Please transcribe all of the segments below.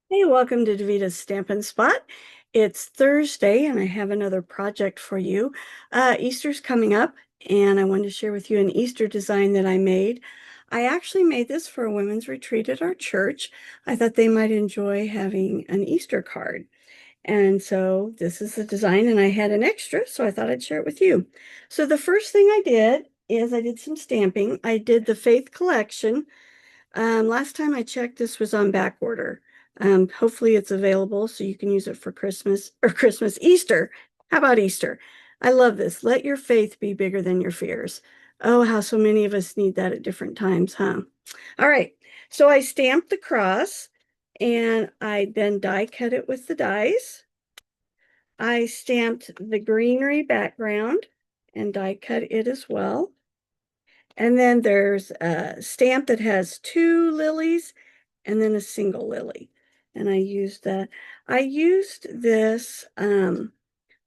Hey, welcome to Davita's Stampin' Spot. It's Thursday, and I have another project for you. Easter's coming up, and I wanted to share with you an Easter design that I made. I actually made this for a women's retreat at our church. I thought they might enjoy having an Easter card. And so this is the design, and I had an extra, so I thought I'd share it with you. So the first thing I did is I did some stamping. I did the Faith Collection. Last time I checked, this was on back order. Hopefully it's available so you can use it for Christmas or Easter. How about Easter? I love this. Let your faith be bigger than your fears. Oh, how so many of us need that at different times, huh? All right. So I stamped the cross and I then die cut it with the dies. I stamped the greenery background and die cut it as well. And then there's a stamp that has two lilies and then a single lily. And I used that. I used this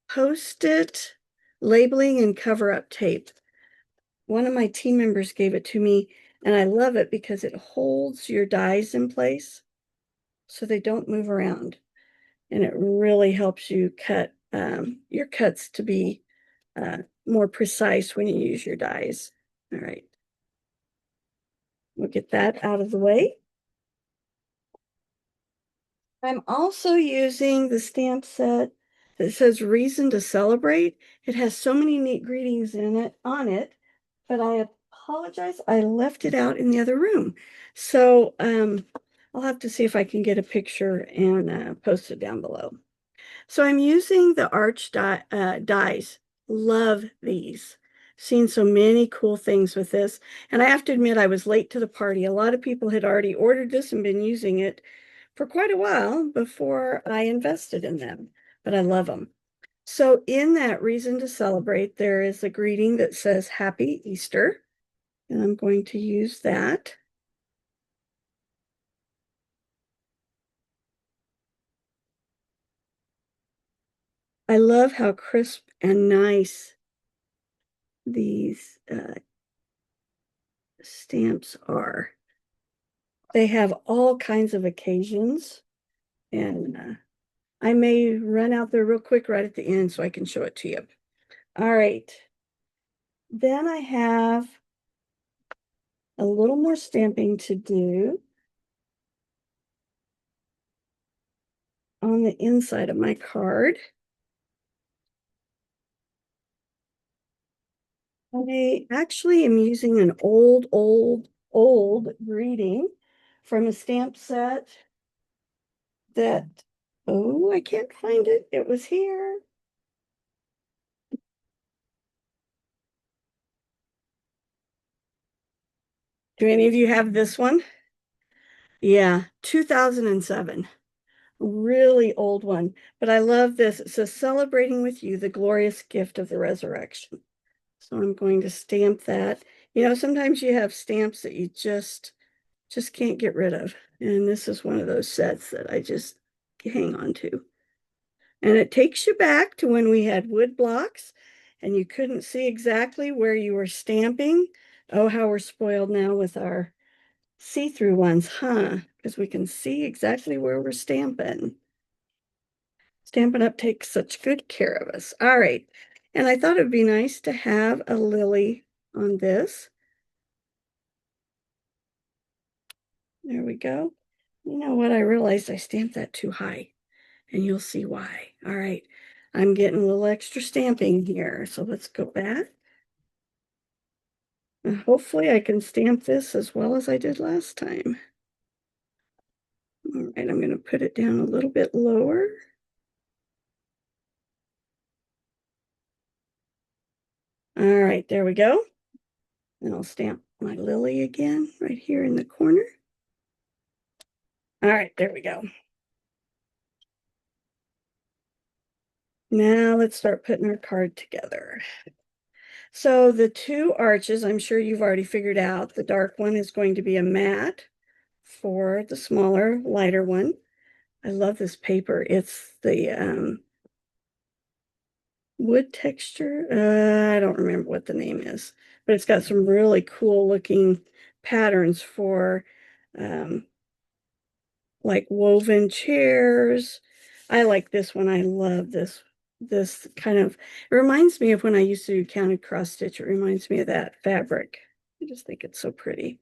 Post-it labeling and cover-up tape. One of my team members gave it to me, and I love it because it holds your dies in place so they don't move around. And it really helps you cut your cuts to be more precise when you use your dies. All right. We'll get that out of the way. I'm also using the stamp set that says Reason to Celebrate. It has so many neat greetings in it on it, but I apologize. I left it out in the other room. So I'll have to see if I can get a picture and post it down below. So I'm using the Arch dies. Love these. Seen so many cool things with this. And I have to admit, I was late to the party. A lot of people had already ordered this and been using it for quite a while before I invested in them, but I love them. So in that Reason to Celebrate, there is a greeting that says Happy Easter, and I'm going to use that. I love how crisp and nice these stamps are. They have all kinds of occasions, and I may run out there real quick right at the end so I can show it to you. All right. Then I have a little more stamping to do on the inside of my card. I actually am using an old greeting from a stamp set that, oh, I can't find it. It was here. Do any of you have this one? Yeah, 2007. Really old one. But I love this. It says, Celebrating with you the glorious gift of the resurrection. So I'm going to stamp that. You know, sometimes you have stamps that you just can't get rid of. And this is one of those sets that I just hang on to. And it takes you back to when we had wood blocks and you couldn't see exactly where you were stamping. Oh, how we're spoiled now with our see-through ones, huh? Because we can see exactly where we're stamping. Stampin' Up takes such good care of us. All right. And I thought it'd be nice to have a lily on this. There we go. You know what? I realized I stamped that too high, and you'll see why. All right. I'm getting a little extra stamping here. So let's go back. And hopefully I can stamp this as well as I did last time. All right, I'm going to put it down a little bit lower. All right, there we go. And I'll stamp my lily again right here in the corner. All right, there we go. Now let's start putting our card together. So the two arches, I'm sure you've already figured out, the dark one is going to be a matte for the smaller, lighter one. I love this paper. It's the wood texture. I don't remember what the name is, but it's got some really cool looking patterns for like woven chairs. I like this one. I love this kind of, it reminds me of when I used to do counted cross stitch. It reminds me of that fabric. I just think it's so pretty.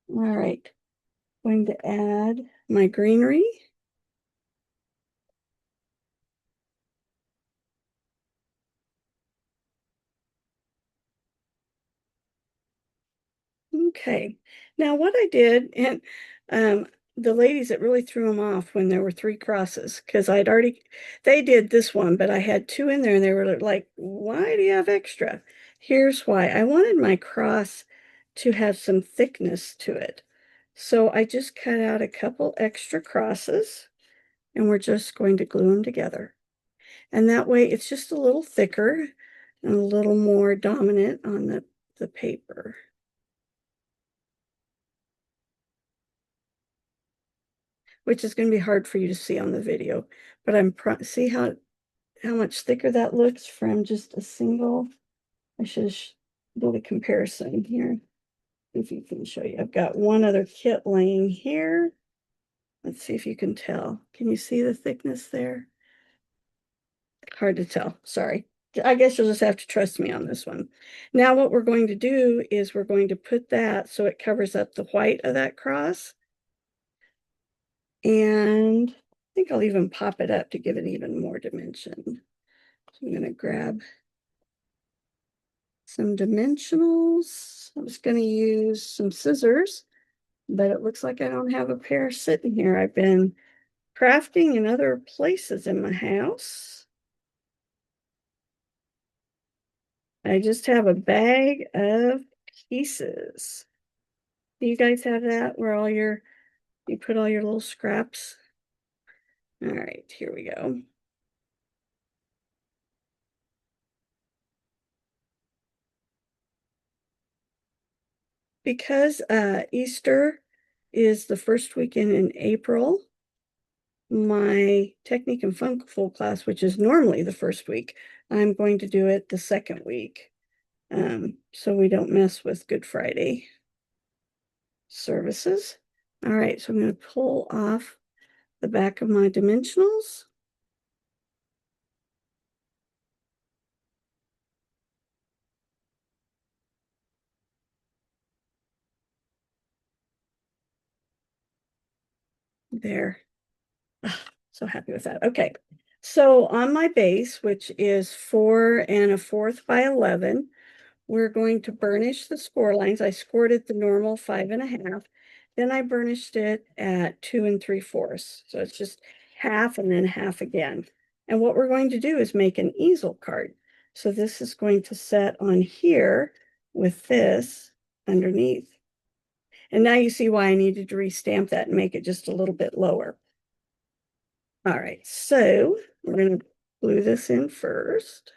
All right, going to add my greenery. Okay. Now what I did, and um, the ladies, it really threw them off when there were three crosses because they did this one, but I had two in there and they were like, why do you have extra? Here's why. I wanted my cross to have some thickness to it. So I just cut out a couple extra crosses and we're just going to glue them together. And that way it's just a little thicker and a little more dominant on the paper. Which is going to be hard for you to see on the video. But see how much thicker that looks from just a single. I should do a comparison here. If you can show you, I've got one other kit laying here. Let's see if you can tell. Can you see the thickness there? Hard to tell. Sorry. I guess you'll just have to trust me on this one. Now what we're going to do is we're going to put that so it covers up the white of that cross. And I think I'll even pop it up to give it even more dimension. So I'm going to grab some dimensionals. I was going to use some scissors, but it looks like I don't have a pair sitting here. I've been crafting in other places in my house. I just have a bag of pieces. Do you guys have that where you put all your little scraps? All right, here we go. Because Easter is the first weekend in April, my Technique and Funkful class, which is normally the first week, I'm going to do it the second week. So we don't mess with Good Friday services. All right, so I'm going to pull off the back of my dimensionals. There. So happy with that. Okay. So on my base, which is 4 1/4 by 11, we're going to burnish the score lines. I scored it the normal 5 1/2. Then I burnished it at 2 3/4. So it's just half and then half again. And what we're going to do is make an easel card. So this is going to set on here with this underneath. And now you see why I needed to restamp that and make it just a little bit lower. All right, so we're going to glue this in first.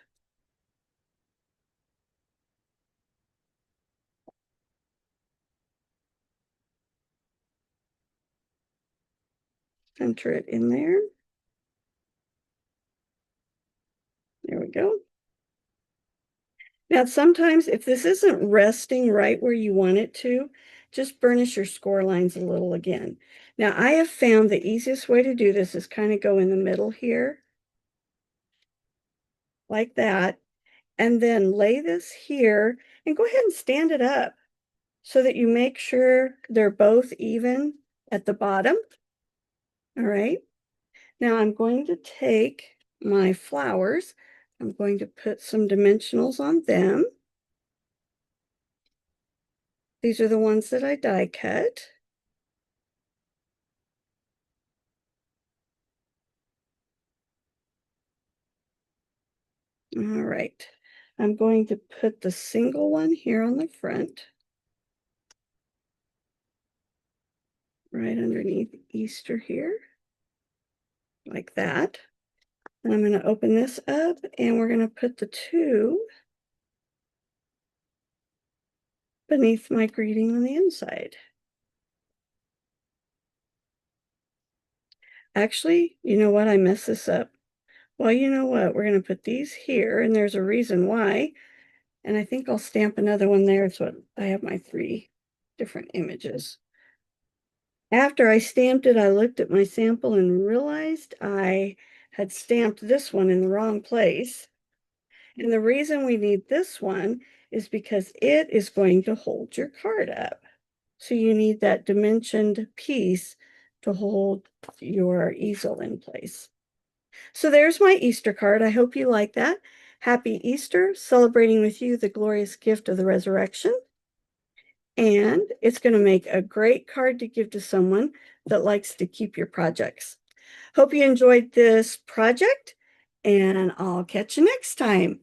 Center it in there. There we go. Now, sometimes if this isn't resting right where you want it to, just burnish your score lines a little again. Now, I have found the easiest way to do this is kind of go in the middle here, like that, and then lay this here and go ahead and stand it up so that you make sure they're both even at the bottom. All right. Now I'm going to take my flowers. I'm going to put some dimensionals on them. These are the ones that I die cut. All right. I'm going to put the single one here on the front, right underneath Easter here, like that. And I'm going to open this up and we're going to put the two beneath my greeting on the inside. Actually, you know what? I messed this up. Well, you know what? We're going to put these here, and there's a reason why. And I think I'll stamp another one there so I have my 3 different images. After I stamped it, I looked at my sample and realized I had stamped this one in the wrong place. And the reason we need this one is because it is going to hold your card up. So you need that dimensioned piece to hold your easel in place. So there's my Easter card. I hope you like that. Happy Easter, celebrating with you the glorious gift of the resurrection. And it's going to make a great card to give to someone that likes to keep your projects. Hope you enjoyed this project, and I'll catch you next time.